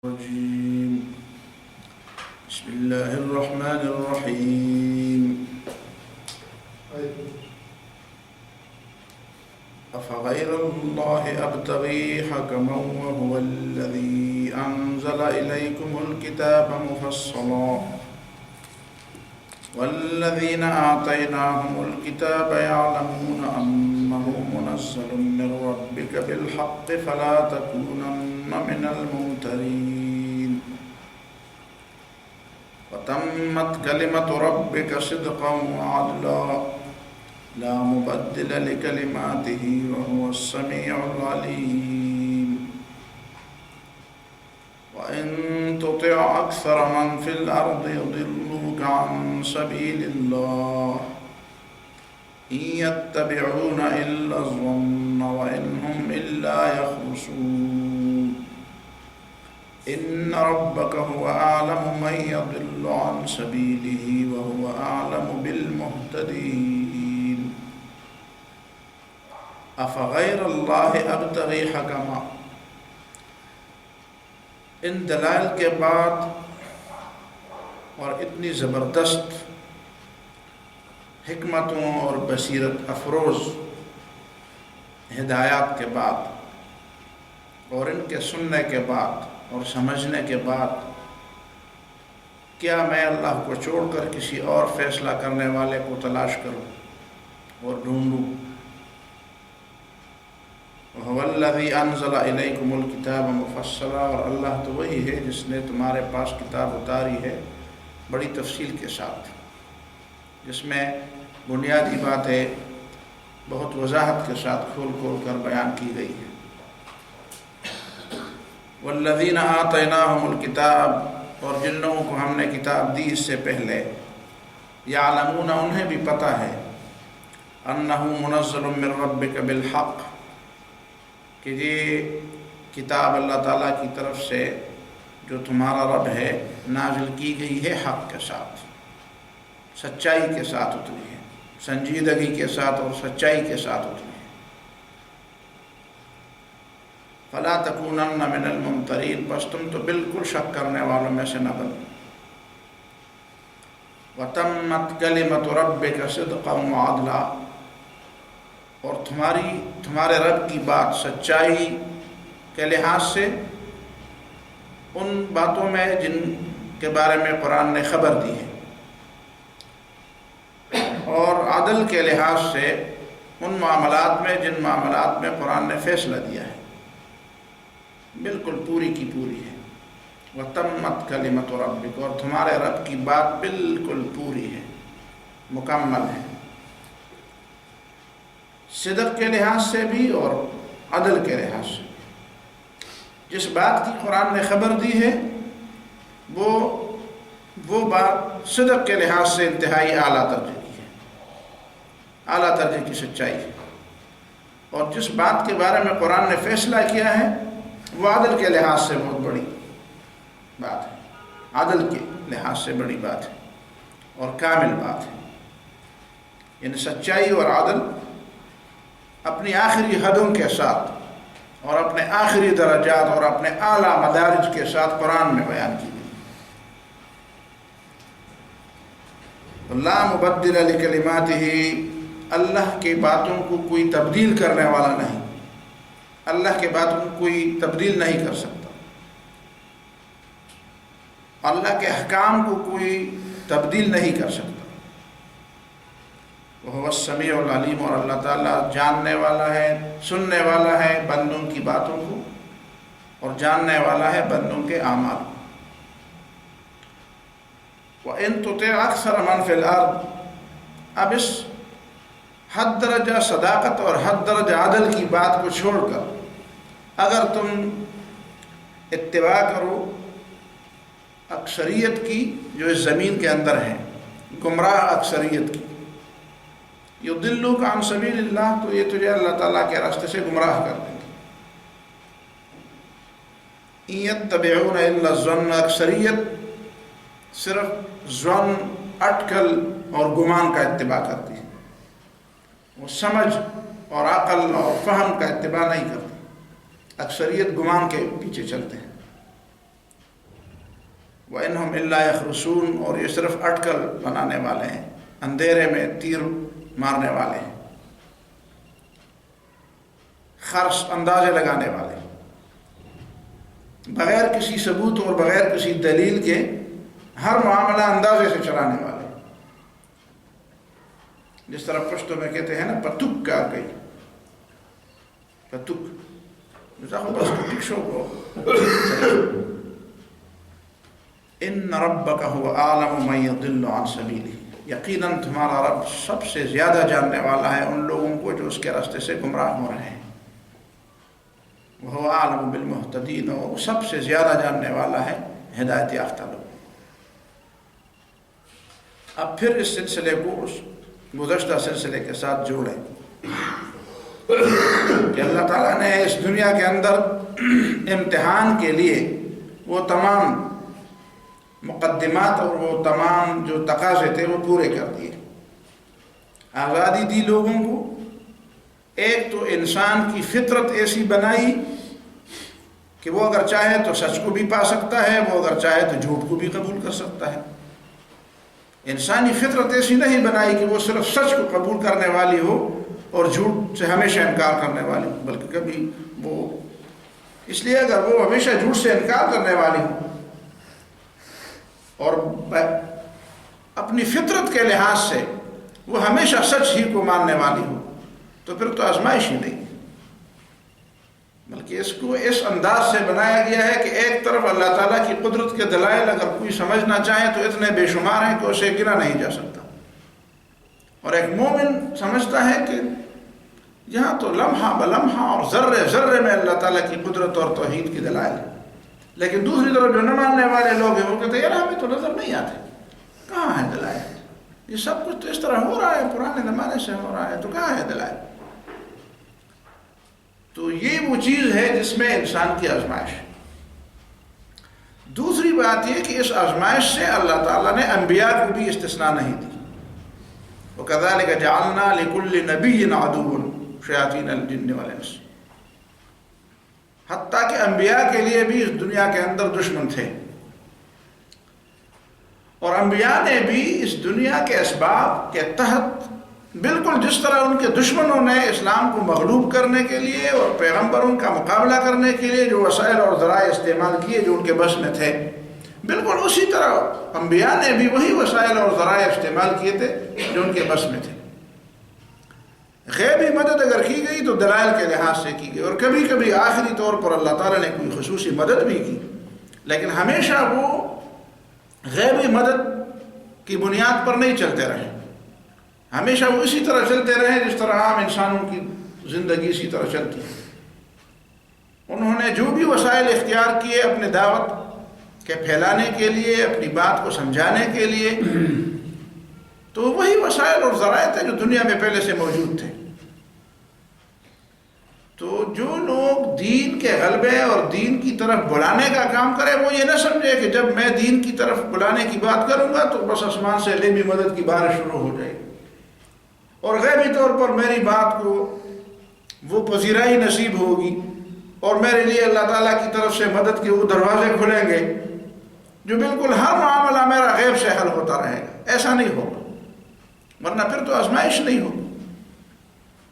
الرجيم. بسم الله الرحمن الرحيم. أفغير الله أبتغي حكما وهو الذي أنزل إليكم الكتاب مفصلا والذين آتيناهم الكتاب يعلمون أنه منزل من ربك بالحق فلا تكونن من الممترين وتمت كلمة ربك صدقا وعدلا لا مبدل لكلماته وهو السميع العليم وإن تطع أكثر من في الأرض يضلوك عن سبيل الله إن يتبعون إلا الظن وإن هم إلا يخرصون إن ربك هو أعلم من يضل عن سبيله وهو أعلم بالمهتدين أفغير الله أبتغي حكما. ان دلائل کے بعد اور اتنی زبردست حکمتوں اور بصیرت افروز ہدایات کے بعد اور ان کے سننے کے بعد اور سمجھنے کے بعد کیا میں اللہ کو چھوڑ کر کسی اور فیصلہ کرنے والے کو تلاش کروں اور ڈھونڈوں؟ وَهُوَ الَّذِي أَنزَلَ إِلَيْكُمُ الْكِتَابَ مُفَصَّلًا، اور اللہ تو وہی ہے جس نے تمہارے پاس کتاب اتاری ہے بڑی تفصیل کے ساتھ، جس میں بنیادی باتیں بہت وضاحت کے ساتھ کھول کھول کر بیان کی گئی ہے۔ وَالَّذِينَ آتَيْنَاهُمُ الْكِتَابَ، اور جن لوگوں کو ہم نے کتاب دی اس سے پہلے، یعلمون، انہیں بھی پتہ ہے، أَنَّهُ مُنَزَّلٌ مِّن رَبِّكَ بِالْحَقِّ، کہ یہ کتاب اللہ تعالیٰ کی طرف سے جو تمہارا رب ہے نازل کی گئی ہے حق کے ساتھ، سچائی کے ساتھ اتری ہے، سنجیدگی کے ساتھ اور سچائی کے ساتھ اتری ہے۔ فلا تکونن من الممترین، بس تم تو بالکل شک کرنے والوں میں سے نہ بنو۔ وتمت کلمۃ ربک صدقا وعدلا، اور تمہارے رب کی بات سچائی کے لحاظ سے ان باتوں میں جن کے بارے میں قرآن نے خبر دی ہے، اور عدل کے لحاظ سے ان معاملات میں جن معاملات میں قرآن نے فیصلہ دیا ہے، بالکل پوری کی پوری ہے۔ وتمت کلمۃ ربک، اور تمہارے رب کی بات بالکل پوری ہے، مکمل ہے، صدق کے لحاظ سے بھی اور عدل کے لحاظ سے۔ جس بات کی قرآن نے خبر دی ہے وہ بات صدق کے لحاظ سے انتہائی اعلیٰ درجے کی ہے، اعلیٰ درجے کی سچائی ہے، اور جس بات کے بارے میں قرآن نے فیصلہ کیا ہے وہ عدل کے لحاظ سے بہت بڑی بات ہے، عدل کے لحاظ سے بڑی بات ہے اور کامل بات ہے۔ یعنی سچائی اور عدل اپنی آخری حدوں کے ساتھ اور اپنے آخری درجات اور اپنے اعلیٰ مدارج کے ساتھ قرآن میں بیان کی گئی۔ لا مبدل لکلماتہ، اللہ کی باتوں کو کوئی تبدیل کرنے والا نہیں، اللہ کی باتوں کو کوئی تبدیل نہیں کر سکتا، اللہ کے احکام کو کوئی تبدیل نہیں کر سکتا۔ وہ السمیع العلیم، اور اللہ تعالیٰ جاننے والا ہے، سننے والا ہے بندوں کی باتوں کو، اور جاننے والا ہے بندوں کے اعمال کو۔ وَإِن تُطِعْ أَكْثَرَ مَنْ فِي الْأَرْضِ، اب اس حد درجہ صداقت اور حد درجہ عدل کی بات کو چھوڑ کر اگر تم اتباع کرو اکثریت کی جو اس زمین کے اندر ہے، گمراہ اکثریت کی، یضلوک عن سبیل اللہ، تو یہ تجھے اللہ تعالیٰ کے راستے سے گمراہ کر دیں گے۔ ان یتبعون الا الظن، اکثریت صرف ظن، اٹکل اور گمان کا اتباع کرتی ہے، وہ سمجھ اور عقل اور فہم کا اتباع نہیں کرتی، اکثریت گمان کے پیچھے چلتے ہیں۔ وَإِنْهُمْ إِلَّا يَخْرُصُونَ، اور یہ صرف اٹکل بنانے والے ہیں، اندھیرے میں تیر مارنے والے ہیں، خرص اندازے لگانے والے، بغیر کسی ثبوت اور بغیر کسی دلیل کے ہر معاملہ اندازے سے چلانے والے، جس طرح پشتو میں کہتے ہیں نا پتک کا گئی، پتک بس پتک شو کو ان ربک هو اعلم من یضل عن سبیلہ، یقیناً تمہارا رب سب سے زیادہ جاننے والا ہے ان لوگوں کو جو اس کے راستے سے گمراہ ہو رہے ہیں، وہ اعلم بالمہتدین، وہ سب سے زیادہ جاننے والا ہے ہدایت یافتہ لوگ۔ اب پھر اس سلسلے کو اس گزشتہ سلسلے کے ساتھ جوڑیں کہ اللہ تعالیٰ نے اس دنیا کے اندر امتحان کے لیے وہ تمام مقدمات اور وہ تمام جو تقاضے تھے وہ پورے کر دیے۔ آزادی دی لوگوں کو، ایک تو انسان کی فطرت ایسی بنائی کہ وہ اگر چاہے تو سچ کو بھی پا سکتا ہے، وہ اگر چاہے تو جھوٹ کو بھی قبول کر سکتا ہے۔ انسانی فطرت ایسی نہیں بنائی کہ وہ صرف سچ کو قبول کرنے والی ہو اور جھوٹ سے ہمیشہ انکار کرنے والی ہو، بلکہ کبھی وہ اس لیے اگر وہ ہمیشہ جھوٹ سے انکار کرنے والی ہو اور اپنی فطرت کے لحاظ سے وہ ہمیشہ سچ ہی کو ماننے والی ہو تو پھر تو آزمائش ہی نہیں، بلکہ اس کو اس انداز سے بنایا گیا ہے کہ ایک طرف اللہ تعالیٰ کی قدرت کے دلائل اگر کوئی سمجھنا چاہے تو اتنے بے شمار ہیں کہ اسے گنا نہیں جا سکتا، اور ایک مومن سمجھتا ہے کہ یہاں تو لمحہ بلمحہ اور ذرے ذرے میں اللہ تعالیٰ کی قدرت اور توحید کی دلائل ہے، لیکن دوسری طرف جو نہ ماننے والے لوگ ہیں وہ کہتے ہیں یار ہمیں تو نظر نہیں آتے، کہاں ہے دلائل، یہ سب کچھ تو اس طرح ہو رہا ہے، پرانے زمانے سے ہو رہا ہے، تو کہاں ہے دلائل؟ تو یہ وہ چیز ہے جس میں انسان کی آزمائش ہے۔ دوسری بات یہ کہ اس آزمائش سے اللہ تعالیٰ نے انبیاء کو بھی استثناء نہیں دی، وَكَذَلِكَ جَعَلْنَا لِكُلِّ نَبِيٍّ عَدُوًّا شَيَاطِينَ الْجِنِّ وَالْإِنسِ، حتیٰ کہ انبیاء کے لیے بھی اس دنیا کے اندر دشمن تھے، اور انبیاء نے بھی اس دنیا کے اسباب کے تحت بالکل جس طرح ان کے دشمنوں نے اسلام کو مغلوب کرنے کے لیے اور پیغمبروں کا مقابلہ کرنے کے لیے جو وسائل اور ذرائع استعمال کیے جو ان کے بس میں تھے، بالکل اسی طرح انبیاء نے بھی وہی وسائل اور ذرائع استعمال کیے تھے جو ان کے بس میں تھے۔ غیبی مدد اگر کی گئی تو دلائل کے لحاظ سے کی گئی، اور کبھی کبھی آخری طور پر اللہ تعالیٰ نے کوئی خصوصی مدد بھی کی، لیکن ہمیشہ وہ غیبی مدد کی بنیاد پر نہیں چلتے رہے، ہمیشہ وہ اسی طرح چلتے رہے جس طرح عام انسانوں کی زندگی اسی طرح چلتی ہے۔ انہوں نے جو بھی وسائل اختیار کیے اپنے دعوت کے پھیلانے کے لیے، اپنی بات کو سمجھانے کے لیے، تو وہی وسائل اور ذرائع تھے جو دنیا میں پہلے سے موجود تھے۔ تو جو لوگ دین کے غلبے اور دین کی طرف بلانے کا کام کرے وہ یہ نہ سمجھے کہ جب میں دین کی طرف بلانے کی بات کروں گا تو بس آسمان سے غیبی مدد کی بارش شروع ہو جائے گی اور غیبی طور پر میری بات کو وہ پذیرائی نصیب ہوگی اور میرے لیے اللہ تعالیٰ کی طرف سے مدد کے وہ دروازے کھلیں گے جو بالکل ہر معاملہ میرا غیب سے حل ہوتا رہے گا۔ ایسا نہیں ہوگا، ورنہ پھر تو آزمائش نہیں ہوگی۔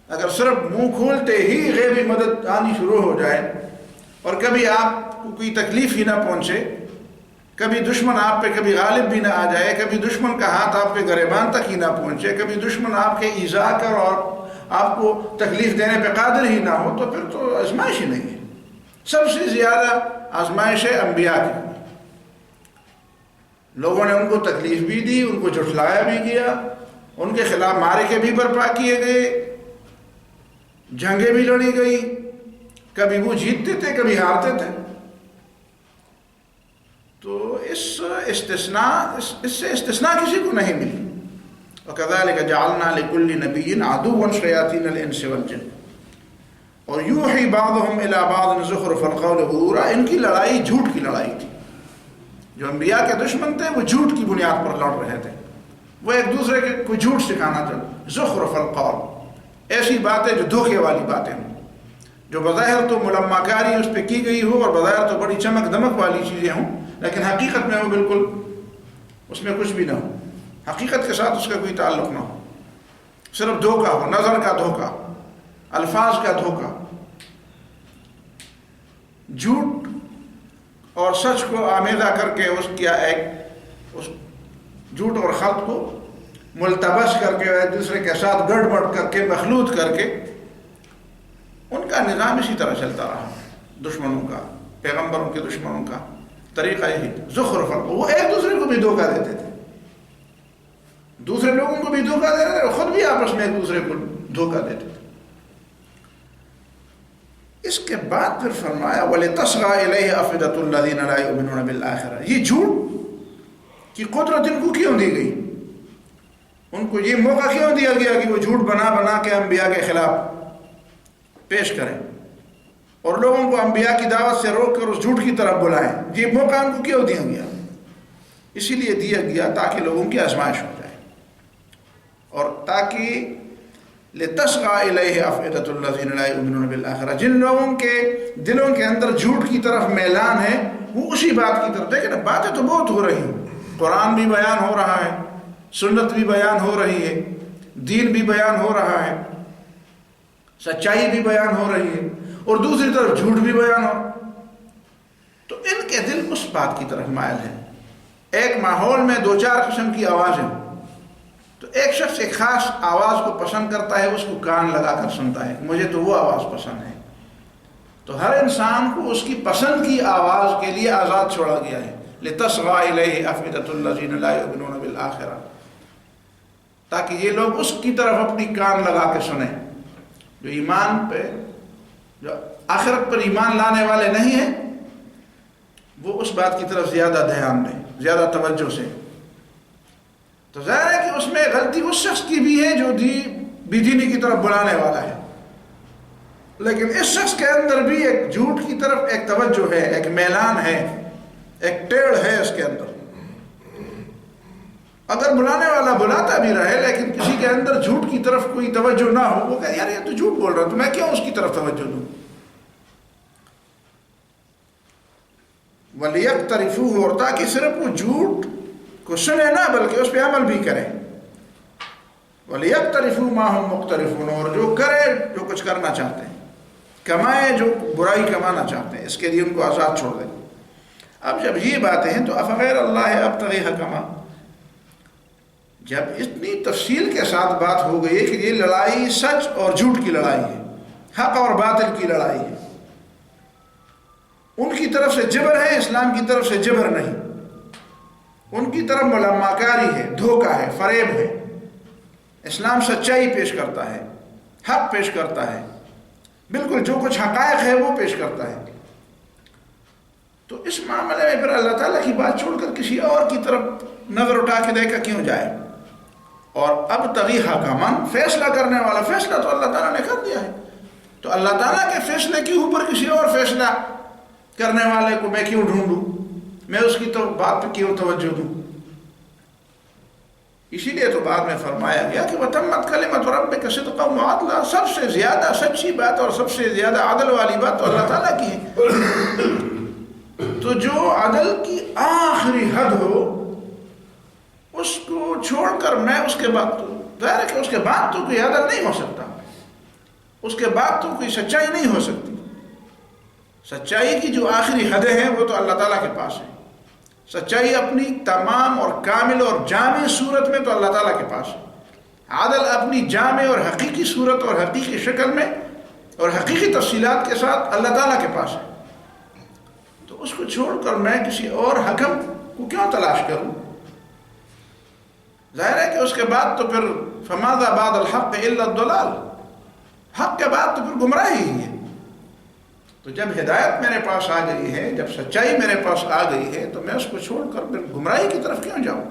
اگر صرف منہ کھولتے ہی غیبی مدد آنی شروع ہو جائے اور کبھی آپ کو کوئی تکلیف ہی نہ پہنچے، کبھی دشمن آپ پہ کبھی غالب بھی نہ آ جائے، کبھی دشمن کا ہاتھ آپ کے گریبان تک ہی نہ پہنچے، کبھی دشمن آپ کے ایذا کر اور آپ کو تکلیف دینے پہ قادر ہی نہ ہو، تو پھر تو آزمائش ہی نہیں ہے۔ سب سے زیادہ آزمائش ہے انبیاء کی، لوگوں نے ان کو تکلیف بھی دی، ان کو جھٹلایا بھی گیا، ان کے خلاف معرکے بھی برپا کیے گئے، جنگیں بھی لڑی گئی، کبھی وہ جیتتے تھے کبھی ہارتے تھے۔ تو اس سے استثناء کسی کو نہیں ملی۔ وَكَذَلِكَ جَعَلْنَا لِكُلِّ نَبِيٍّ عَدُوًّا شَيَاطِينَ الْإِنسِ وَالْجِنِّ اور یوحی بعضهم إِلَى بعضٍ زُخْرُفَ الْقَوْلِ غُرُورًا، ان کی لڑائی جھوٹ کی لڑائی تھی۔ جو انبیاء کے دشمن تھے وہ جھوٹ کی بنیاد پر لڑ رہے تھے، وہ ایک دوسرے کو جھوٹ سکھانا چاہتے، زخرف القول، ایسی باتیں جو دھوکے والی باتیں ہوں، جو بظاہر تو ملمہ کاری اس پہ کی گئی ہو اور بظاہر تو بڑی چمک دمک والی چیزیں ہوں، لیکن حقیقت میں وہ بالکل اس میں کچھ بھی نہ ہو، حقیقت کے ساتھ اس کا کوئی تعلق نہ ہو، صرف دھوکہ ہو، نظر کا دھوکہ، الفاظ کا دھوکہ، جھوٹ اور سچ کو آمیزہ کر کے اس جھوٹ اور خلط کو ملتبس کر کے ایک دوسرے کے ساتھ گڑبڑ کر کے مخلوط کر کے ان کا نظام اسی طرح چلتا رہا، دشمنوں کا، پیغمبروں کے دشمنوں کا طریقہ یہی زخرف، وہ ایک دوسرے کو بھی دھوکہ دیتے تھے، دوسرے لوگوں کو بھی دھوکہ دیتے تھے، خود بھی آپس میں ایک دوسرے کو دھوکہ دیتے تھے۔ اس کے بعد پھر فرمایا وَلِتَصْغَىٰ إِلَيْهِ أَفْئِدَةُ الَّذِينَ لَا يُؤْمِنُونَ بِالْآخِرَةِ، یہ جھوٹ کی قدرت ان کو کیوں دی گئی؟ ان کو یہ موقع کیوں دیا گیا کہ وہ جھوٹ بنا بنا کے انبیاء کے خلاف پیش کریں اور لوگوں کو انبیاء کی دعوت سے روک کر اس جھوٹ کی طرف بلائیں؟ یہ موقع ان کو کیوں دیا گیا؟ اسی لیے دیا گیا تاکہ لوگوں کی آزمائش ہو جائے، اور تاکہ لِتَصْغَىٰ إِلَيْهِ أَفْئِدَةُ الَّذِينَ لَا يُؤْمِنُونَ بِالْآخِرَةِ، جن لوگوں کے دلوں کے اندر جھوٹ کی طرف میلان ہے وہ اسی بات کی طرف، دیکھیں نا باتیں تو بہت ہو رہی ہیں، قرآن بھی بیان ہو رہا ہے، سنت بھی بیان ہو رہی ہے، دین بھی بیان ہو رہا ہے، سچائی بھی بیان ہو رہی ہے، اور دوسری طرف جھوٹ بھی بیان ہو، تو ان کے دل اس بات کی طرف مائل ہے۔ ایک ماحول میں دو چار قسم کی آوازیں، تو ایک شخص ایک خاص آواز کو پسند کرتا ہے، اس کو کان لگا کر سنتا ہے، مجھے تو وہ آواز پسند ہے، تو ہر انسان کو اس کی پسند کی آواز کے لیے آزاد چھوڑا گیا ہے، لِتَصْغَىٰ إِلَيْهِ أَفْئِدَةُ الَّذِينَ لَا يُؤْمِنُونَ بِالْآخِرَةِ، تاکہ یہ لوگ اس کی طرف اپنی کان لگا کے سنیں، جو ایمان پہ، جو آخرت پر ایمان لانے والے نہیں ہیں، وہ اس بات کی طرف زیادہ دھیان دیں، زیادہ توجہ سے۔ تو ظاہر ہے کہ اس میں غلطی اس شخص کی بھی ہے جو بے دینی کی طرف بلانے والا ہے، لیکن اس شخص کے اندر بھی ایک جھوٹ کی طرف ایک توجہ ہے، ایک میلان ہے، ایک ٹیڑھ ہے اس کے اندر۔ اگر بلانے والا بلاتا بھی رہے لیکن کسی کے اندر جھوٹ کی طرف کوئی توجہ نہ ہو، وہ کہے یار یہ تو جھوٹ بول رہا، تو میں کیوں اس کی طرف توجہ دوں؟ وَلِيَقْتَرِفُوهُ، اور تاکہ صرف وہ جھوٹ کو سنے نہ بلکہ اس پہ عمل بھی کریں۔ وَلِيَقْتَرِفُوا مَا هُمْ مُقْتَرِفُونَ، اور جو کرے جو کچھ کرنا چاہتے ہیں، کمائے جو برائی کمانا چاہتے ہیں، اس کے لیے ان کو آزاد چھوڑ دیں۔ اب جب یہ باتیں ہیں تو أَفَغَيْرَ اللَّهِ أَبْتَغِي حَكَمًا، جب اتنی تفصیل کے ساتھ بات ہو گئی ہے کہ یہ لڑائی سچ اور جھوٹ کی لڑائی ہے، حق اور باطل کی لڑائی ہے، ان کی طرف سے جبر ہے، اسلام کی طرف سے جبر نہیں، ان کی طرف ملامکاری ہے، دھوکہ ہے، فریب ہے، اسلام سچائی پیش کرتا ہے، حق پیش کرتا ہے، بالکل جو کچھ حقائق ہے وہ پیش کرتا ہے۔ تو اس معاملے میں پھر اللہ تعالیٰ کی بات چھوڑ کر کسی اور کی طرف نظر اٹھا کے دیکھا کیوں جائے؟ اور اب تغی حکمان، فیصلہ کرنے والا، فیصلہ تو اللہ تعالیٰ نے کر دیا ہے، تو اللہ تعالیٰ کے فیصلے کے اوپر کسی اور فیصلہ کرنے والے کو میں کیوں ڈھونڈوں، میں اس کی تو بات پہ کیوں توجہ دوں؟ اسی لیے تو بعد میں فرمایا گیا کہ وَتَمَّتْ كَلِمَةُ رَبِّكَ صِدْقًا وَعَدْلًا، سب سے زیادہ سچی بات اور سب سے زیادہ عدل والی بات تو اللہ تعالیٰ کی ہے۔ تو جو عدل کی آخری حد ہو اس کو چھوڑ کر میں اس کے بعد، تو ظاہر ہے کہ اس کے بعد تو کوئی عدل نہیں ہو سکتا، اس کے بعد تو کوئی سچائی نہیں ہو سکتی۔ سچائی کی جو آخری حدیں ہیں وہ تو اللہ تعالیٰ کے پاس ہے، سچائی اپنی تمام اور کامل اور جامع صورت میں تو اللہ تعالیٰ کے پاس ہے، عدل اپنی جامع اور حقیقی صورت اور حقیقی شکل میں اور حقیقی تفصیلات کے ساتھ اللہ تعالیٰ کے پاس ہے۔ تو اس کو چھوڑ کر میں کسی اور حکم کو کیوں تلاش کروں؟ ظاہر ہے کہ اس کے بعد تو پھر فماذا بعد الحق الا الضلال، حق کے بعد تو پھر گمراہی ہی ہے۔ تو جب ہدایت میرے پاس آ گئی ہے، جب سچائی میرے پاس آ گئی ہے، تو میں اس کو چھوڑ کر پھر گمراہی کی طرف کیوں جاؤں؟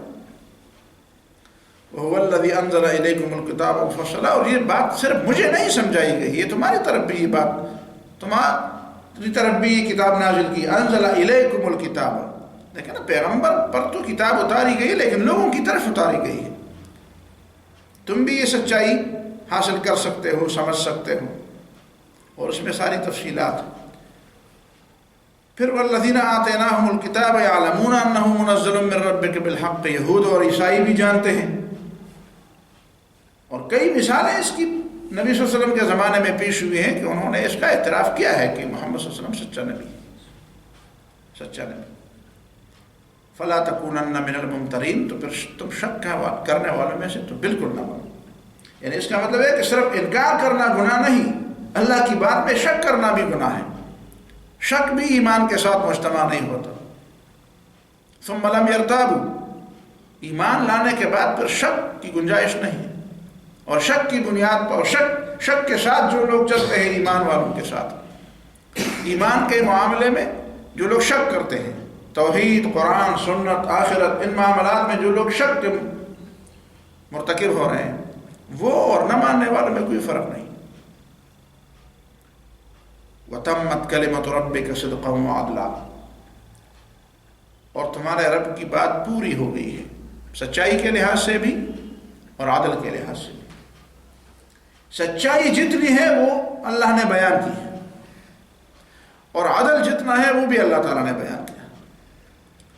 وَهُوَ الَّذِي أَنزَلَ إِلَيْكُمُ الْكِتَابَ مُفَصَّلًا، اور یہ بات صرف مجھے نہیں سمجھائی گئی، یہ تمہاری طرف بھی یہ بات، تمہاری طرف بھی یہ کتاب نازل کی، أَنزَلَ إِلَيْكُمُ الْكِتَابَ، دیکھیں نا، پیغمبر پر تو کتاب اتاری گئی لیکن لوگوں کی طرف اتاری گئی ہے۔ تم بھی یہ سچائی حاصل کر سکتے ہو، سمجھ سکتے ہو، اور اس میں ساری تفصیلات۔ پھر والذین آتیناہم الکتاب یعلمون انہ منزل من ربک بالحق، یہود اور عیسائی بھی جانتے ہیں. اور کئی مثالیں اس کی نبی صلی اللہ علیہ وسلم کے زمانے میں پیش ہوئی ہیں کہ انہوں نے اس کا اعتراف کیا ہے کہ محمد صلی اللہ علیہ وسلم سچا نبی ہے، سچا نبی. فلا تکونن من الممترین، تو پھر تم شک کرنے والوں میں سے تو بالکل نہ بنو. یعنی اس کا مطلب ہے کہ صرف انکار کرنا گناہ نہیں، اللہ کی بات میں شک کرنا بھی گناہ ہے. شک بھی ایمان کے ساتھ مجتمع نہیں ہوتا. ثم لم یرتابوا، ایمان لانے کے بعد پھر شک کی گنجائش نہیں ہے. اور شک کی بنیاد پر، شک کے ساتھ جو لوگ چلتے ہیں ایمان والوں کے ساتھ، ایمان کے معاملے میں جو لوگ شک کرتے ہیں، توحید، قرآن، سنت، آخرت، ان معاملات میں جو لوگ شک کے مرتکب ہو رہے ہیں، وہ اور نہ ماننے والوں میں کوئی فرق نہیں. وَتَمَّتْ كَلِمَةُ رَبِّكَ صِدْقًا وَعَدْلًا، اور تمہارے رب کی بات پوری ہو گئی ہے، سچائی کے لحاظ سے بھی اور عدل کے لحاظ سے بھی. سچائی جتنی ہے وہ اللہ نے بیان کی ہے، اور عدل جتنا ہے وہ بھی اللہ تعالیٰ نے بیان کیا.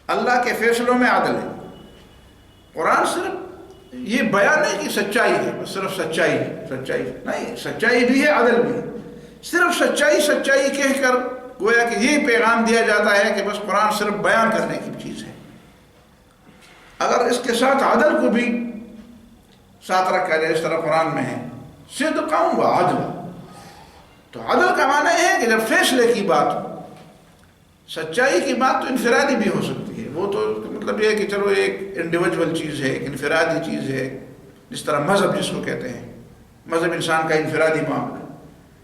اللہ کے فیصلوں میں عدل ہے. قرآن صرف یہ بیان نہیں کہ سچائی ہے، بس صرف سچائی ہے، سچائی نہیں، سچائی بھی ہے، عدل بھی ہے. صرف سچائی کہہ کر گویا کہ یہ پیغام دیا جاتا ہے کہ بس قرآن صرف بیان کرنے کی چیز ہے. اگر اس کے ساتھ عدل کو بھی ساتھ رکھا جائے، اس طرح قرآن میں ہے صدقاً وعدلا، تو عدل کا معنی ہے کہ جب فیصلے کی بات ہو. سچائی کی بات تو انفرادی بھی ہو سکتی ہے، وہ تو مطلب یہ ہے کہ چلو ایک انڈیویجول چیز ہے، ایک انفرادی چیز ہے، جس طرح مذہب جس کو کہتے ہیں، مذہب انسان کا انفرادی معاملہ.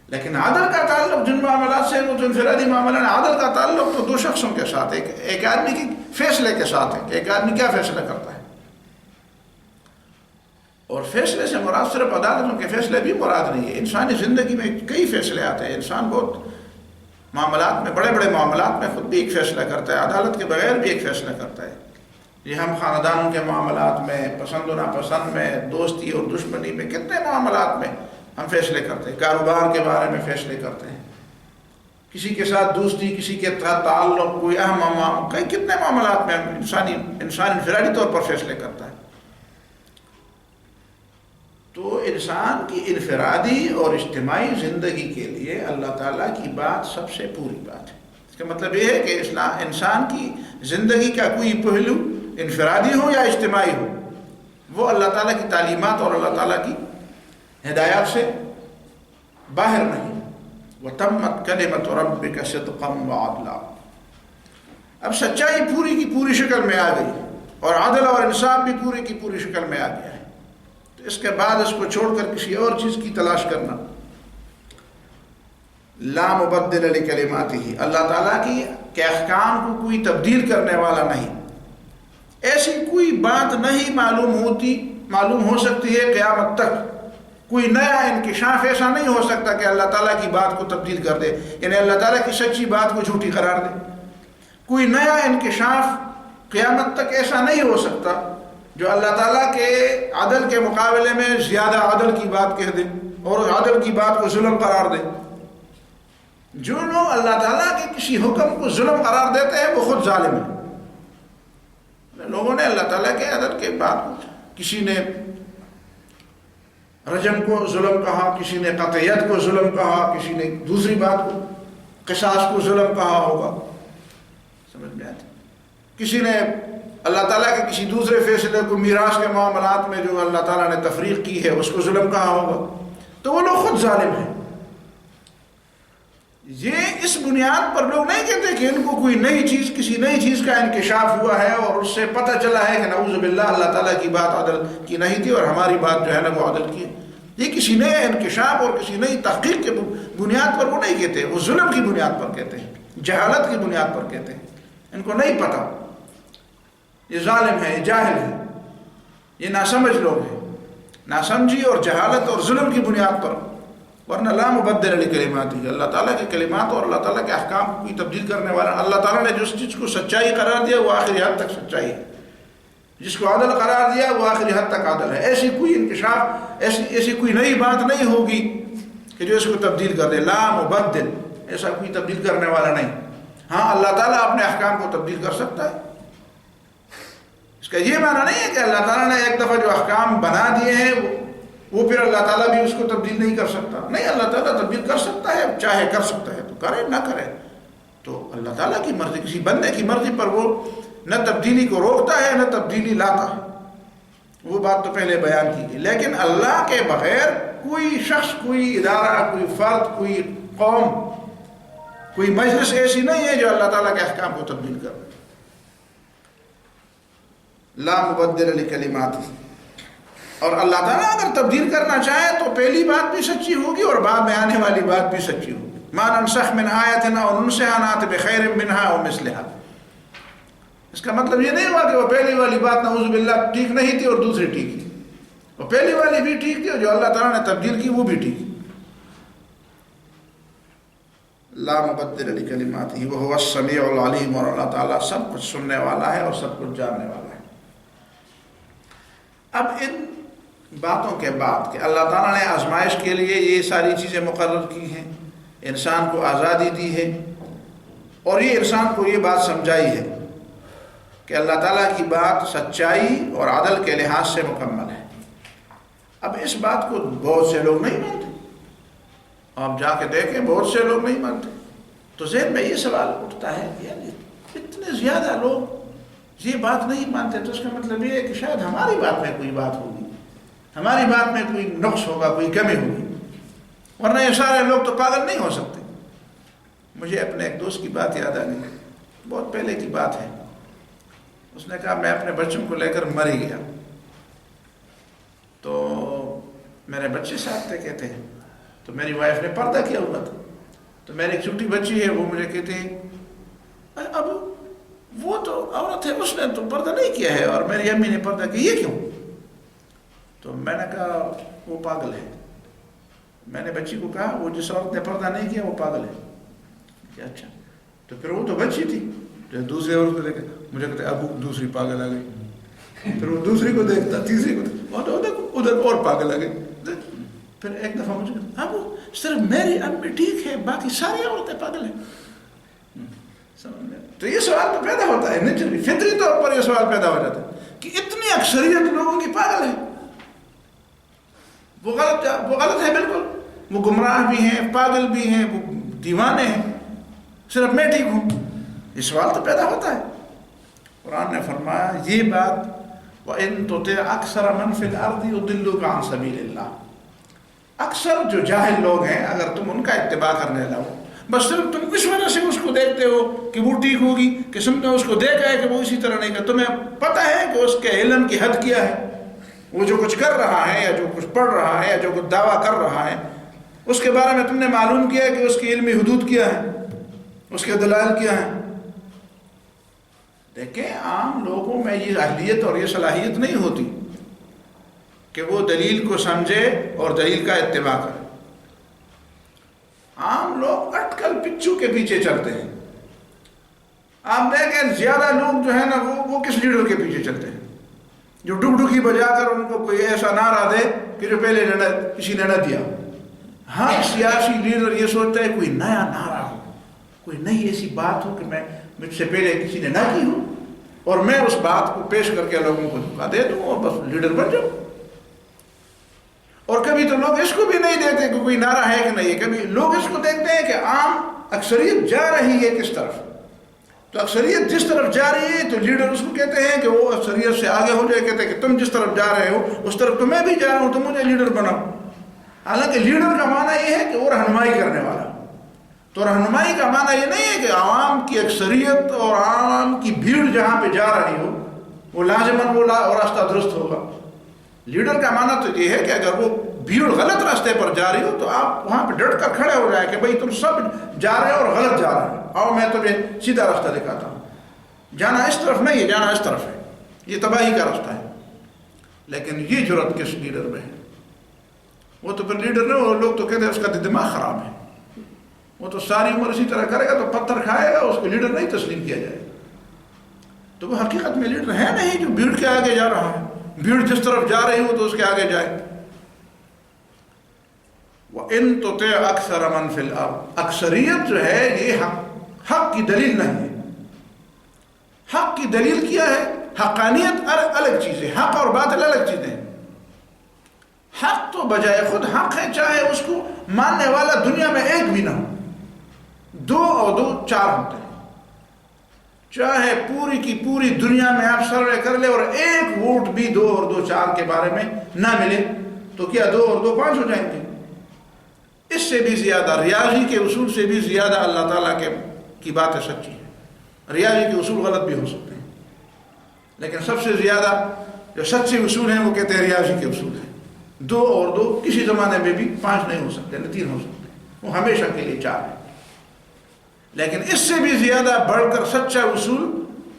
لیکن عدل کا تعلق جن معاملات سے وہ جو انفرادی معاملہ ہے، عدل کا تعلق تو دو شخصوں کے ساتھ، ایک آدمی کی فیصلے کے ساتھ ہے کہ ایک آدمی کیا فیصلہ کرتا ہے. اور فیصلے سے مراد صرف عدالتوں کے فیصلے بھی مراد نہیں ہے. انسانی زندگی میں کئی فیصلے آتے ہیں. انسان بہت معاملات میں، بڑے بڑے معاملات میں خود بھی ایک فیصلہ کرتا ہے، عدالت کے بغیر بھی ایک فیصلہ کرتا ہے. یہ ہم خاندانوں کے معاملات میں، پسند و ناپسند میں، دوستی اور دشمنی میں، کتنے معاملات میں ہم فیصلے کرتے ہیں. کاروبار کے بارے میں فیصلے کرتے ہیں، کسی کے ساتھ دوستی، کسی کے ساتھ تعلق، کوئی اہم کتنے معاملات میں انسان انفرادی طور پر فیصلے کرتا ہے. تو انسان کی انفرادی اور اجتماعی زندگی کے لیے اللہ تعالیٰ کی بات سب سے پوری بات ہے. اس کا مطلب یہ ہے کہ انسان کی زندگی کا کوئی پہلو انفرادی ہو یا اجتماعی ہو، وہ اللہ تعالیٰ کی تعلیمات اور اللہ تعالیٰ کی ہدایات سے باہر نہیں. وَتَمَّتْ كَلِمَةُ رَبِّكَ صِدْقًا وَعَدْلًا. اب سچائی پوری کی پوری شکل میں آ گئی اور عدل اور انصاف بھی پوری کی پوری شکل میں آ گیا ہے. تو اس کے بعد اس کو چھوڑ کر کسی اور چیز کی تلاش کرنا، لا مبدل لکلماتہ، اللہ تعالیٰ کی کہ احکام کو کوئی تبدیل کرنے والا نہیں. ایسی کوئی بات نہیں معلوم ہو سکتی ہے قیامت تک. کوئی نیا انکشاف ایسا نہیں ہو سکتا کہ اللہ تعالیٰ کی بات کو تبدیل کر دے، یعنی اللہ تعالیٰ کی سچی بات کو جھوٹی قرار دے. کوئی نیا انکشاف قیامت تک ایسا نہیں ہو سکتا جو اللہ تعالیٰ کے عدل کے مقابلے میں زیادہ عدل کی بات کہہ دے اور عدل کی بات کو ظلم قرار دے. جو لوگ اللہ تعالیٰ کے کسی حکم کو ظلم قرار دیتے ہیں وہ خود ظالم ہیں. لوگوں نے اللہ تعالیٰ کے عدل کے بات کو، کسی نے رجم کو ظلم کہا، کسی نے قطعیت کو ظلم کہا، کسی نے دوسری بات کو قصاص کو ظلم کہا ہوگا. سمجھ میں آتی. کسی نے اللہ تعالیٰ کے کسی دوسرے فیصلے کو میراث کے معاملات میں جو اللہ تعالیٰ نے تفریق کی ہے اس کو ظلم کہا ہوگا. تو وہ لوگ خود ظالم ہیں. یہ اس بنیاد پر لوگ نہیں کہتے کہ ان کو کوئی نئی چیز، کسی نئی چیز کا انکشاف ہوا ہے اور اس سے پتہ چلا ہے کہ نعوذ باللہ اللہ تعالیٰ کی بات عدل کی نہیں تھی اور ہماری بات جو ہے نا وہ عدل کی. یہ کسی نئے انکشاف اور کسی نئی تحقیق کے بنیاد پر وہ نہیں کہتے، وہ ظلم کی بنیاد پر کہتے ہیں، جہالت کی بنیاد پر کہتے ہیں. ان کو نہیں پتہ، یہ ظالم ہے، یہ جاہل ہے، یہ ناسمجھ لوگ ہیں. ناسمجھی اور جہالت اور ظلم کی بنیاد پر. ورنہ لا مبدل لکلماتہ، اللہ تعالیٰ کے کلمات اور اللہ تعالیٰ کے احکام کو کوئی تبدیل کرنے والا. اللہ تعالیٰ نے جس چیز کو سچائی قرار دیا وہ آخری حد تک سچائی ہے، جس کو عدل قرار دیا وہ آخری حد تک عدل ہے. ایسی کوئی انکشاف، ایسی کوئی نئی بات نہیں ہوگی کہ جو اس کو تبدیل کر دے. لا مبدل، ایسا کوئی تبدیل کرنے والا نہیں. ہاں اللہ تعالیٰ اپنے احکام کو تبدیل کر سکتا ہے. اس کا یہ معنی نہیں ہے کہ اللہ تعالیٰ نے ایک دفعہ جو احکام بنا دیے ہیں وہ پھر اللہ تعالیٰ بھی اس کو تبدیل نہیں کر سکتا. نہیں، اللہ تعالیٰ تبدیل کر سکتا ہے، چاہے کر سکتا ہے تو کرے، نہ کرے تو اللہ تعالیٰ کی مرضی. کسی بندے کی مرضی پر وہ نہ تبدیلی کو روکتا ہے نہ تبدیلی لاتا ہے. وہ بات تو پہلے بیان کی گئی. لیکن اللہ کے بغیر کوئی شخص، کوئی ادارہ، کوئی فرد، کوئی قوم، کوئی مجلس ایسی نہیں ہے جو اللہ تعالیٰ کے احکام کو تبدیل کر. لا مبدل لکلماتہ. اور اللہ تعالیٰ اگر تبدیل کرنا چاہے تو پہلی بات بھی سچی ہوگی اور بعد میں آنے والی بات بھی سچی ہوگی. ما ننسخ من آیۃ او ننسها نأتی بخیر منها او مثلها. اس کا مطلب یہ نہیں ہوا کہ وہ پہلی والی بات نعوذ باللہ ٹھیک نہیں تھی اور دوسری ٹھیک تھی. وہ پہلی والی بھی ٹھیک تھی اور جو اللہ تعالیٰ نے تبدیل کی وہ بھی ٹھیک تھی. لا مبدل لکلماتہ وہو السمیع العلیم. اور اللہ تعالیٰ سب کچھ سننے والا ہے اور سب کچھ جاننے والا ہے. اب ان باتوں کے بعد کہ اللہ تعالیٰ نے آزمائش کے لیے یہ ساری چیزیں مقرر کی ہیں، انسان کو آزادی دی ہے اور یہ انسان کو یہ بات سمجھائی ہے کہ اللہ تعالیٰ کی بات سچائی اور عدل کے لحاظ سے مکمل ہے. اب اس بات کو بہت سے لوگ نہیں مانتے. آپ جا کے دیکھیں بہت سے لوگ نہیں مانتے. تو ذہن میں یہ سوال اٹھتا ہے کہ یعنی اتنے زیادہ لوگ یہ بات نہیں مانتے تو اس کا مطلب یہ ہے کہ شاید ہماری بات میں کوئی بات ہوگی، ہماری بات میں کوئی نقص ہوگا، کوئی کمی ہوگی، ورنہ یہ سارے لوگ تو پاگل نہیں ہو سکتے. مجھے اپنے ایک دوست کی بات یاد آ گئی، بہت پہلے کی بات ہے. اس نے کہا میں اپنے بچوں کو لے کر مر ہی گیا. تو میرے بچے ساتھ تھے کہتے ہیں. تو میری وائف نے پردہ کیا ہوا تھا. تو میری ایک چھوٹی بچی ہے وہ مجھے کہتے ہیں اب وہ تو عورت ہے، اس نے تو پردہ نہیں کیا ہے اور میری امی نے پردہ کیا، یہ کیوں؟ تو میں نے کہا وہ پاگل ہے. میں نے بچی کو کہا وہ جس عورت نے پردہ نہیں کیا وہ پاگل ہے. کہ اچھا. تو پھر وہ تو بچی تھی، جو دوسری عورت کو دیکھا مجھے کہتے ابو دوسری پاگل آ گئی. پھر وہ دوسری کو دیکھتا، تیسری کو ادھر اور پاگل آ گئی. پھر ایک دفعہ مجھے کہتا ابو صرف میری امی ٹھیک ہے باقی ساری عورتیں پاگل ہیں. تو یہ سوال تو پیدا ہوتا ہے نیچرلی، فطری طور پر یہ سوال پیدا ہو جاتا ہے کہ اتنی اکثریت لوگوں کی پاگل ہے. وہ غلط ہے بالکل. وہ گمراہ بھی ہیں، پاگل بھی ہیں، وہ دیوانے ہیں، صرف میں ٹھیک ہوں. یہ سوال تو پیدا ہوتا ہے. قرآن نے فرمایا یہ بات وَإِن تُطِعْ أَكْثَرَ مَنْ فِي الْأَرْضِ يُضِلُّوكَ عَنْ سَبِيلِ اللَّهِ. اکثر جو جاہل لوگ ہیں اگر تم ان کا اتباع کرنے لگو، بس صرف تم اس وجہ سے اس کو دیکھتے ہو کہ وہ ٹھیک ہوگی، کہ تم نے اس کو دیکھا ہے کہ وہ اسی طرح نہیں کر، تمہیں پتہ ہے کہ اس کے علم کی حد کیا ہے، وہ جو کچھ کر رہا ہے یا جو کچھ پڑھ رہا ہے یا جو کچھ دعویٰ کر رہا ہے اس کے بارے میں تم نے معلوم کیا ہے کہ اس کی علمی حدود کیا ہے، اس کے دلائل کیا ہیں. دیکھیں عام لوگوں میں یہ اہلیت اور یہ صلاحیت نہیں ہوتی کہ وہ دلیل کو سمجھے اور دلیل کا اتباع کرے. عام لوگ اٹکل پچھو کے پیچھے چلتے ہیں. آپ دیکھیں زیادہ لوگ جو ہے نا وہ کس لیڈر کے پیچھے چلتے ہیں جو ڈگڈگی بجا کر ان کو کوئی ایسا نعرہ دے کہ جو پہلے کسی نے نہ دیا. ہر سیاسی لیڈر یہ سوچتا ہے کوئی نیا نعرہ ہو، کوئی نئی ایسی بات ہو کہ مجھ سے پہلے کسی نے نہ کی ہو اور میں اس بات کو پیش کر کے لوگوں کو دھوکہ دے دوں اور بس لیڈر بن جاؤں. اور کبھی تو لوگ اس کو بھی نہیں دیکھتے کہ کوئی نعرہ ہے کہ نہیں ہے، کبھی لوگ اس کو دیکھتے ہیں کہ عام اکثریت جا رہی ہے کس طرف. تو اکثریت جس طرف جا رہی ہے تو لیڈر اس کو کہتے ہیں کہ وہ اکثریت سے آگے ہو جائے، کہتے ہیں کہ تم جس طرف جا رہے ہو اس طرف تو میں بھی جا رہا ہوں، تم مجھے لیڈر بناؤ. حالانکہ لیڈر کا معنی یہ ہے کہ وہ رہنمائی کرنے والا. تو رہنمائی کا معنی یہ نہیں ہے کہ عوام کی اکثریت اور عوام کی بھیڑ جہاں پہ جا رہی ہو وہ لازماً وہ راستہ درست ہوگا. لیڈر کا معنی تو یہ ہے کہ اگر وہ بھیڑ غلط راستے پر جا رہی ہو تو آپ وہاں پہ ڈٹ کر کھڑے ہو جائیں کہ بھائی تم سب جا رہے ہو اور غلط جا رہے ہو، اور میں تمہیں سیدھا راستہ دکھاتا ہوں. جانا اس طرف نہیں ہے، جانا اس طرف ہے، یہ تباہی کا راستہ ہے. لیکن یہ جرأت کس لیڈر میں ہے؟ وہ تو پھر لیڈر نہیں، وہ لوگ تو کہتے ہیں اس کا دماغ خراب ہے، وہ تو ساری عمر اسی طرح کرے گا تو پتھر کھائے گا، اس کو لیڈر نہیں تسلیم کیا جائے. تو وہ حقیقت میں لیڈر ہے نہیں جو بھیڑ کے آگے جا رہا ہے. بھیڑ جس طرف جا رہی ہو تو اس کے آگے جائے. وَإِن تُطِعْ أَكْثَرَ مَنْ فِي الْأَرْضِ. اکثریت جو ہے یہ حق کی دلیل نہیں ہے. حق کی دلیل کیا ہے؟ حقانیت الگ چیز ہے، حق اور باطل الگ چیزیں ہیں. حق تو بجائے خود حق ہے، چاہے اس کو ماننے والا دنیا میں ایک بھی نہ ہو. 2 اور 2 4 ہوتے ہیں. چاہے پوری کی پوری دنیا میں آپ سروے کر لے اور ایک ووٹ بھی 2 اور 2 4 کے بارے میں نہ ملے تو کیا 2 اور 2 5 ہو جائیں گے؟ اس سے بھی زیادہ ریاضی کے اصول سے بھی زیادہ اللہ تعالیٰ کی باتیں سچی ہیں. ریاضی کے اصول غلط بھی ہو سکتے ہیں، لیکن سب سے زیادہ جو سچے اصول ہیں وہ کہتے ہیں ریاضی کے اصول ہیں. 2 اور 2 کسی زمانے میں بھی 5 نہیں ہو سکتے، نہ 3 ہو سکتے، وہ ہمیشہ کے لیے 4 ہے. لیکن اس سے بھی زیادہ بڑھ کر سچا اصول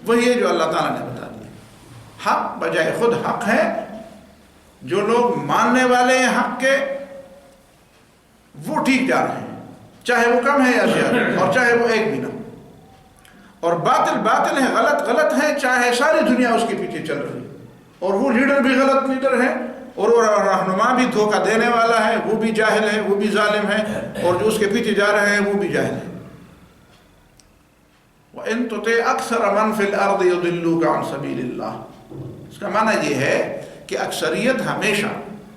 وہی ہے جو اللہ تعالیٰ نے بتا دیا. حق بجائے خود حق ہے. جو لوگ ماننے والے ہیں حق کے وہ ٹھیک جا رہے ہیں، چاہے وہ کم ہے یا زیادہ، اور چاہے وہ ایک بھی نہ. اور باطل باطل ہے، غلط غلط ہے، چاہے ساری دنیا اس کے پیچھے چل رہی ہے. اور وہ لیڈر بھی غلط لیڈر ہے، اور وہ رہنما بھی دھوکہ دینے والا ہے، وہ بھی جاہل ہے، وہ بھی ظالم ہے، اور جو اس کے پیچھے جا رہے ہیں وہ بھی جاہل ہے. وَإِن تُطِعْ أَكْثَرَ مَنْ فِي الْأَرْضِ يُضِلُّوكَ عَنْ سَبِيلِ اللَّهِ. اس کا معنی یہ ہے کہ اکثریت ہمیشہ،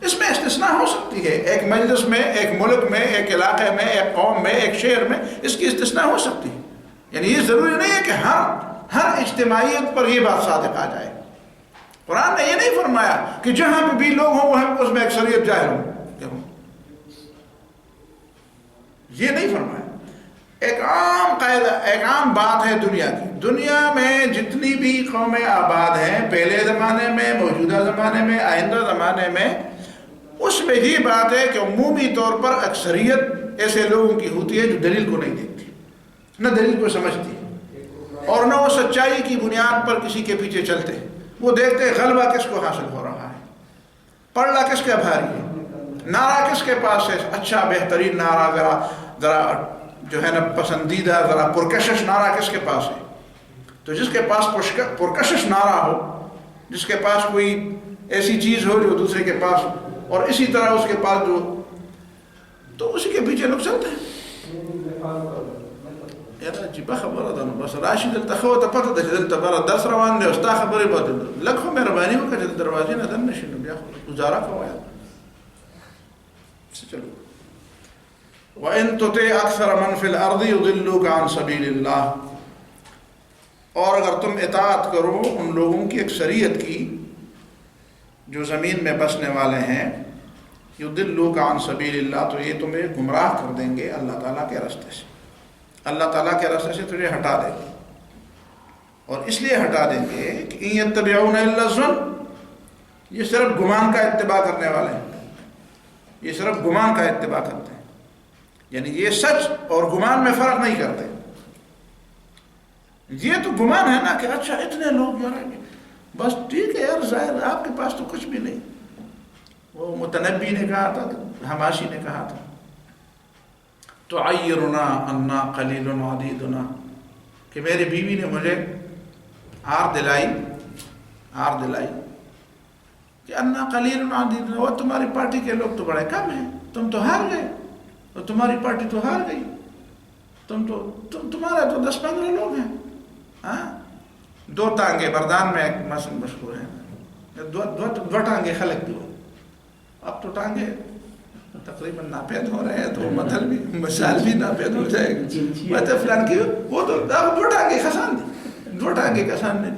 اس میں استثناء ہو سکتی ہے، ایک مجلس میں، ایک ملک میں، ایک علاقے میں، ایک قوم میں، ایک شہر میں اس کی استثناء ہو سکتی ہے. یعنی یہ ضروری نہیں ہے کہ ہر اجتماعیت پر یہ بات صادق آ جائے. قرآن نے یہ نہیں فرمایا کہ جہاں پہ بھی لوگ ہوں وہ اس میں اکثریت جاہل ہوں. یہ نہیں فرمایا. ایک عام قاعدہ، ایک عام بات ہے دنیا کی. دنیا میں جتنی بھی قومیں آباد ہیں، پہلے زمانے میں، موجودہ زمانے میں، آئندہ زمانے میں، اس میں یہ بات ہے کہ عمومی طور پر اکثریت ایسے لوگوں کی ہوتی ہے جو دلیل کو نہیں دیکھتی، نہ دلیل کو سمجھتی، اور نہ وہ سچائی کی بنیاد پر کسی کے پیچھے چلتے. وہ دیکھتے ہیں غلبہ کس کو حاصل ہو رہا ہے، پلڑا کس کا بھاری ہے، نعرہ کس کے پاس ہے اچھا بہترین نعرہ، ذرا جو ہے نا پسندیدہ، ذرا پرکشش نعرہ کس کے پاس ہے. تو جس کے پاس پرکشش نعرہ ہو، جس کے پاس کوئی ایسی چیز ہو جو دوسرے کے پاس ہو، اور اسی طرح اس کے پاس جو، تو اسی کے پیچھے لوگ چلتے ہیں. یاره چې په خبره ده نو بس راشي دلته خو ته پته ده چې دلته بره درس روان دی او ستا خبرې به لږ خو مهرباني وکړه چې د دروازې نه دننه شي، نو بیا خو گزاره کوه. چلو وَإِن تُطِعْ أَكْثَرَ مَنْ فِي الْأَرْضِ يُضِلُّوكَ عَنْ سَبِيلِ اللَّهِ. اور اگر تم اطاعت کرو ان لوگوں کی اکثریت کی جو زمین میں بسنے والے ہیں، يُضِلُّوكَ عَنْ سَبِيلِ اللَّهِ، تو یہ تمہیں گمراہ کر دیں گے اللہ تعالیٰ کے راستے سے. اللہ تعالیٰ کے راستے سے تجھے ہٹا دیں گے. اور اس لیے ہٹا دیں گے کہ إِن يَتَّبِعُونَ إِلَّا الظَّنَّ، یہ صرف گمان کا اتباع کرنے والے ہیں، یہ صرف گمان کا اتباع کرتے ہیں. یعنی یہ سچ اور گمان میں فرق نہیں کرتے. یہ تو گمان ہے نا کہ اچھا اتنے لوگ یار بس ٹھیک ہے یار، ظاہر آپ کے پاس تو کچھ بھی نہیں. وہ متنبی نے کہا تھا، حماشی نے کہا تھا، تعیرنا انا قلیل عدیدنا، کہ میری بیوی نے مجھے آر دلائی کہ انا قلیل عدیدنا، وہ تمہاری پارٹی کے لوگ تو بڑے کم ہیں، تم تو ہار گئے، اور تمہاری پارٹی تو ہار گئی، تمہارے تو 10-15 لوگ ہیں. ہاں 2 ٹانگے بردان میں ایک مثل مشہور ہے، 2 ٹانگے خلق دو. اب تو ٹانگے تقریباً ناپید ہو رہے ہیں، تو مثل بھی مثال بھی ناپید ہو جائے گا. مطلب فلان کی وہ تو 2 ٹانگے کسان دے، 2 ٹانگے کسان نے،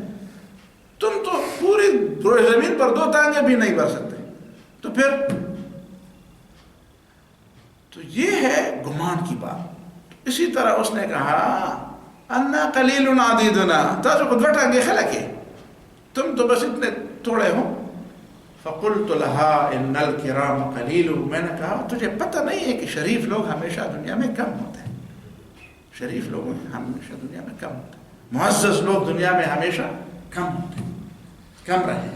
تم تو پوری زمین پر 2 ٹانگے بھی نہیں بھر سکتے. تو پھر تو یہ ہے گمان کی بات. اسی طرح اس نے کہا انا قلیل عدیدنا، تاسو کو 2 ٹانگے خلق ہے، تم تو بس اتنے تھوڑے ہو. فقلت لها ان الكرام قلیل، میں نے کہا تجھے پتہ نہیں ہے کہ شریف لوگ ہمیشہ دنیا میں کم ہوتے ہیں، شریف لوگ ہمیشہ دنیا میں کم ہوتے ہیں، معزز لوگ دنیا میں ہمیشہ کم ہوتے ہیں، کم رہے.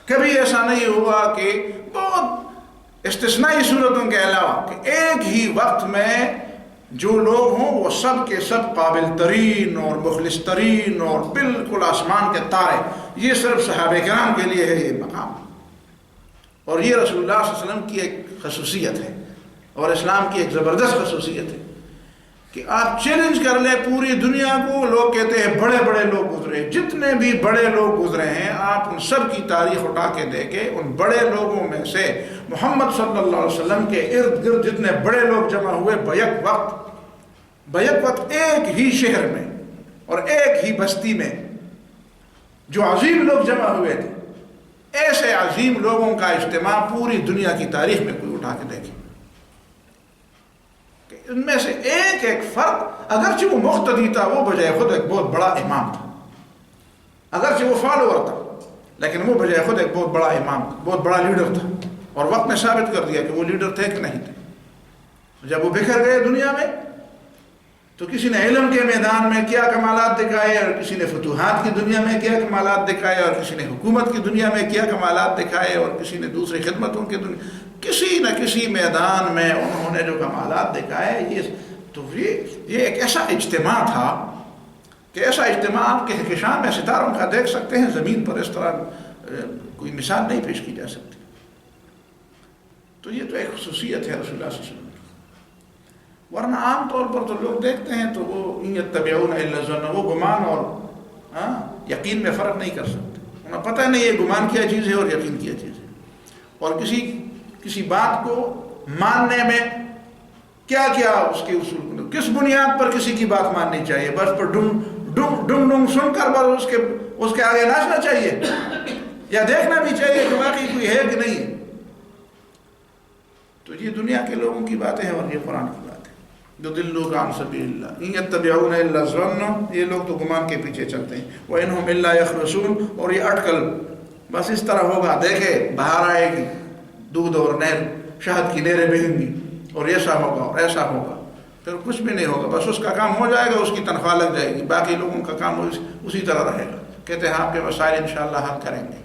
کبھی ایسا نہیں ہوا کہ بہت استثنائی صورتوں کے علاوہ کہ ایک ہی وقت میں جو لوگ ہوں وہ سب کے سب قابل ترین اور مخلص ترین اور بالکل آسمان کے تارے. یہ صرف صحابہ کرام کے لیے ہے یہ مقام، اور یہ رسول اللہ صلی اللہ علیہ وسلم کی ایک خصوصیت ہے اور اسلام کی ایک زبردست خصوصیت ہے کہ آپ چیلنج کر لیں پوری دنیا کو. لوگ کہتے ہیں بڑے بڑے لوگ گزرے، جتنے بھی بڑے لوگ گزرے ہیں آپ ان سب کی تاریخ اٹھا کے دیکھیں. ان بڑے لوگوں میں سے محمد صلی اللہ علیہ وسلم کے ارد گرد جتنے بڑے لوگ جمع ہوئے بیک وقت ایک ہی شہر میں اور ایک ہی بستی میں جو عظیم لوگ جمع ہوئے تھے، ایسے عظیم لوگوں کا اجتماع پوری دنیا کی تاریخ میں کوئی اٹھا کے دیکھے کہ ان میں سے ایک ایک فرد، اگرچہ وہ مقتدی تھا، وہ بجائے خود ایک بہت بڑا امام تھا. اگرچہ وہ فالوور تھا لیکن وہ بجائے خود ایک بہت بڑا امام تھا، بہت بڑا لیڈر تھا. اور وقت نے ثابت کر دیا کہ وہ لیڈر تھے کہ نہیں تھے. جب وہ بکھر گئے دنیا میں تو کسی نے علم کے میدان میں کیا کمالات دکھائے، اور کسی نے فتوحات کی دنیا میں کیا کمالات دکھائے، اور کسی نے حکومت کی دنیا میں کیا کمالات دکھائے، اور کسی نے دوسری خدمتوں کی دنیا، کسی نہ کسی میدان میں انہوں نے جو کمالات دکھائے. یہ ایک ایسا اجتماع تھا کہ ایسا اجتماع آپ کے کہکشاں میں ستاروں کا دیکھ سکتے ہیں، زمین پر اس طرح کوئی مثال نہیں پیش کی جا سکتی. تو یہ تو ایک خصوصیت ہے رسول اللہ صلی اللہ علیہ وسلم. ورنہ عام طور پر تو لوگ دیکھتے ہیں تو وہ یتبعون الا الظن، وہ گمان اور یقین میں فرق نہیں کر سکتے. انہیں پتہ نہیں یہ گمان کیا چیز ہے اور یقین کیا چیز ہے، اور کسی بات کو ماننے میں کیا کیا اس کے اصول، کس بنیاد پر کسی کی بات ماننی چاہیے. بس پر ڈنگ سن کر بس اس کے آگے ناچنا چاہیے، یا دیکھنا بھی چاہیے کہ واقعی کوئی ہے کہ نہیں ہے. تو یہ دنیا کے لوگوں کی باتیں ہیں اور یہ قرآن کی بات ہے. یضلوک عن سبیل اللہ ان یتبعون الا الظن، یہ لوگ تو گمان کے پیچھے چلتے ہیں. وانہم الا یخرصون، اور یہ اٹکل بس اس طرح ہوگا، دیکھے بہار آئے گی، دودھ اور نہر شہد کی نہریں بہیں گی، اور ایسا ہوگا اور ایسا ہوگا، پھر کچھ بھی نہیں ہوگا. بس اس کا کام ہو جائے گا، اس کی تنخواہ لگ جائے گی، باقی لوگوں کا کام اسی طرح رہے گا. کہتے ہیں آپ کے مسائل انشاءاللہ حل کریں گے.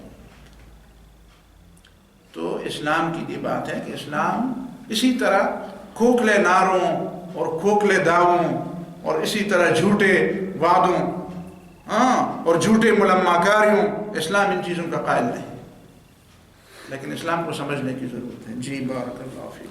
تو اسلام کی یہ بات ہے کہ اسلام اسی طرح کھوکھلے نعروں اور کھوکھلے دعووں اور اسی طرح جھوٹے وعدوں اور جھوٹے ملمہ کاریوں، اسلام ان چیزوں کا قائل نہیں، لیکن اسلام کو سمجھنے کی ضرورت ہے. جی بارک اللہ فیک.